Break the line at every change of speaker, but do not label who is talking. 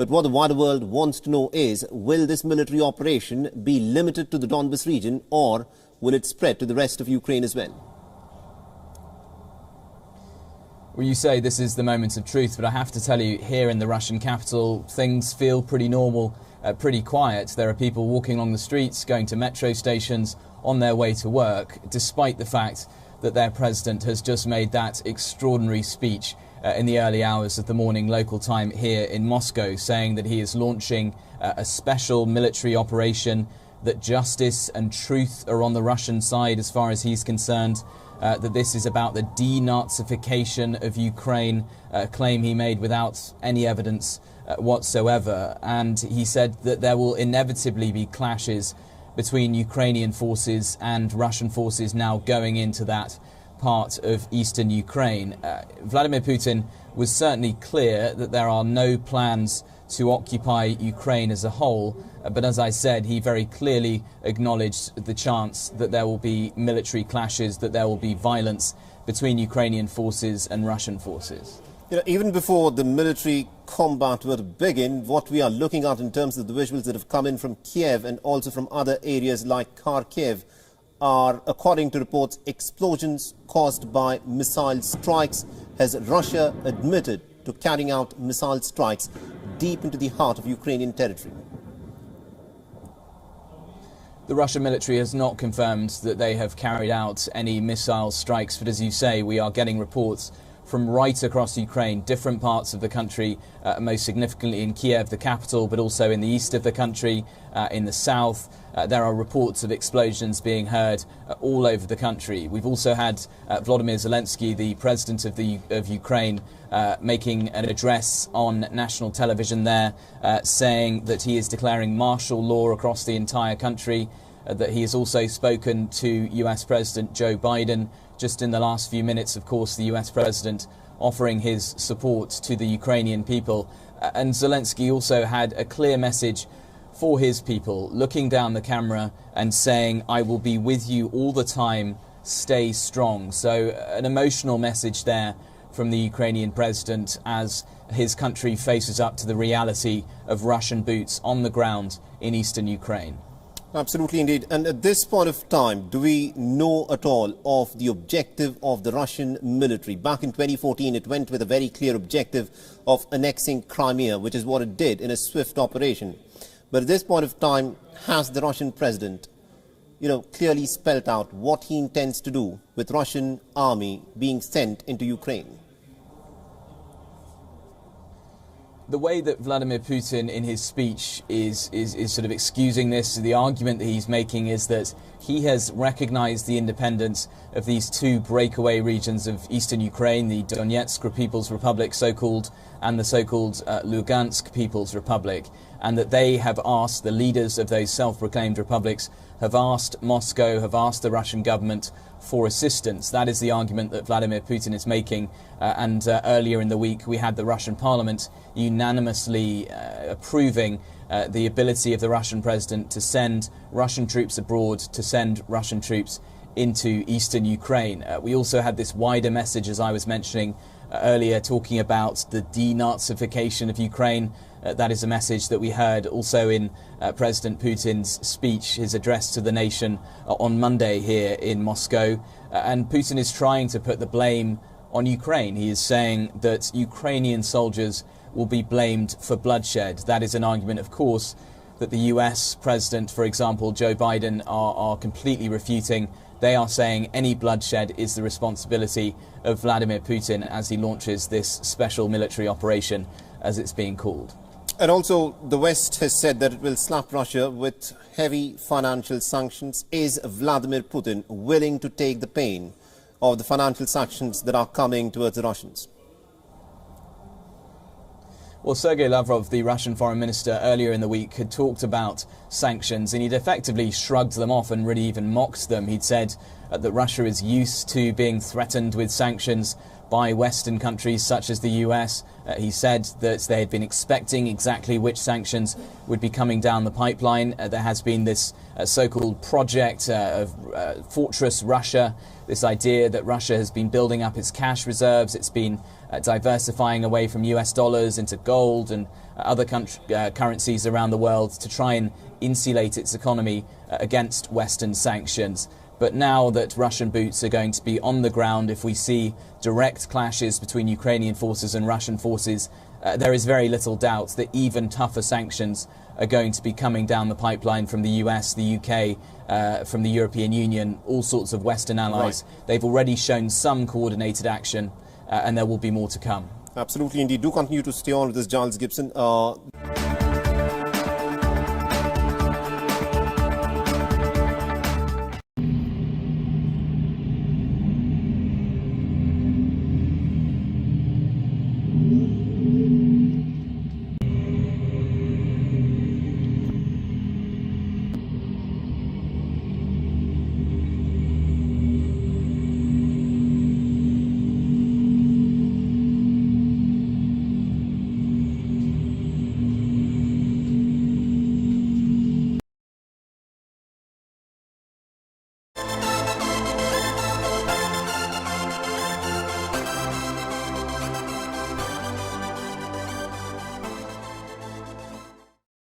But what the wider world wants to know is, will this military operation be limited to the Donbas region, or will it spread to the rest of Ukraine as well?
Well, you say this is the moment of truth, but I have to tell you, here in the Russian capital, things feel pretty normal, pretty quiet. There are people walking along the streets, going to metro stations, on their way to work, despite the fact that their president has just made that extraordinary speech in the early hours of the morning local time here in Moscow, saying that he is launching a special military operation, that justice and truth are on the Russian side as far as he's concerned, that this is about the denazification of Ukraine, a claim he made without any evidence whatsoever. And he said that there will inevitably be clashes between Ukrainian forces and Russian forces now going into that part of eastern Ukraine. Vladimir Putin was certainly clear that there are no plans to occupy Ukraine as a whole, but as I said, he very clearly acknowledged the chance that there will be military clashes, that there will be violence between Ukrainian forces and Russian forces.
You know, even before the military combat were to begin, what we are looking at in terms of the visuals that have come in from Kiev and also from other areas like Kharkiv are, according to reports, explosions caused by missile strikes, as Russia admitted to carrying out missile strikes deep into the heart of Ukrainian territory.
The Russian military has not confirmed that they have carried out any missile strikes, but as you say, we are getting reports from right across Ukraine, different parts of the country, most significantly in Kiev, the capital, but also in the east of the country, in the south. There are reports of explosions being heard all over the country. We've also had Volodymyr Zelensky, the president of Ukraine, making an address on national television there, saying that he is declaring martial law across the entire country, that he has also spoken to US President Joe Biden. Just in the last few minutes, of course, the US President offering his support to the Ukrainian people. And Zelensky also had a clear message for his people, looking down the camera and saying, "I will be with you all the time, stay strong." So an emotional message there from the Ukrainian president as his country faces up to the reality of Russian boots on the ground in eastern Ukraine.
Absolutely indeed. And at this point of time, do we know at all of the objective of the Russian military? Back in 2014, it went with a very clear objective of annexing Crimea, which is what it did in a swift operation. But at this point of time, has the Russian president, clearly spelled out what he intends to do with Russian army being sent into Ukraine?
The way that Vladimir Putin in his speech is sort of excusing this, the argument that he's making is that he has recognized the independence of these two breakaway regions of eastern Ukraine, the Donetsk People's Republic so-called, and the so-called Lugansk People's Republic, and that they have asked, the leaders of those self-proclaimed republics have asked Moscow, have asked the Russian government for assistance. That is the argument that Vladimir Putin is making. And earlier in the week, we had the Russian parliament unanimously approving the ability of the Russian president to send Russian troops abroad, to send Russian troops into eastern Ukraine. We also had this wider message, as I was mentioning earlier, talking about the denazification of Ukraine. That is a message that we heard also in President Putin's speech, his address to the nation on Monday here in Moscow. And Putin is trying to put the blame on Ukraine. He is saying that Ukrainian soldiers will be blamed for bloodshed. That is an argument, of course, that the US President, for example, Joe Biden, are completely refuting. They are saying any bloodshed is the responsibility of Vladimir Putin as he launches this special military operation, as it's being called.
And also, the West has said that it will slap Russia with heavy financial sanctions. Is Vladimir Putin willing to take the pain of the financial sanctions that are coming towards the Russians?
Well, Sergei Lavrov, the Russian foreign minister, earlier in the week had talked about sanctions, and he'd effectively shrugged them off and really even mocked them. He'd said that Russia is used to being threatened with sanctions by Western countries such as the US. He said that they had been expecting exactly which sanctions would be coming down the pipeline. There has been this so-called project of Fortress Russia, this idea that Russia has been building up its cash reserves. It's been diversifying away from US dollars into gold and other currencies around the world to try and insulate its economy against Western sanctions. But now that Russian boots are going to be on the ground, if we see direct clashes between Ukrainian forces and Russian forces, there is very little doubt that even tougher sanctions are going to be coming down the pipeline from the US, the UK, from the European Union, all sorts of Western allies. Right. They've already shown some coordinated action, and there will be more to come.
Absolutely indeed. Do continue to stay on with this, Giles Gibson.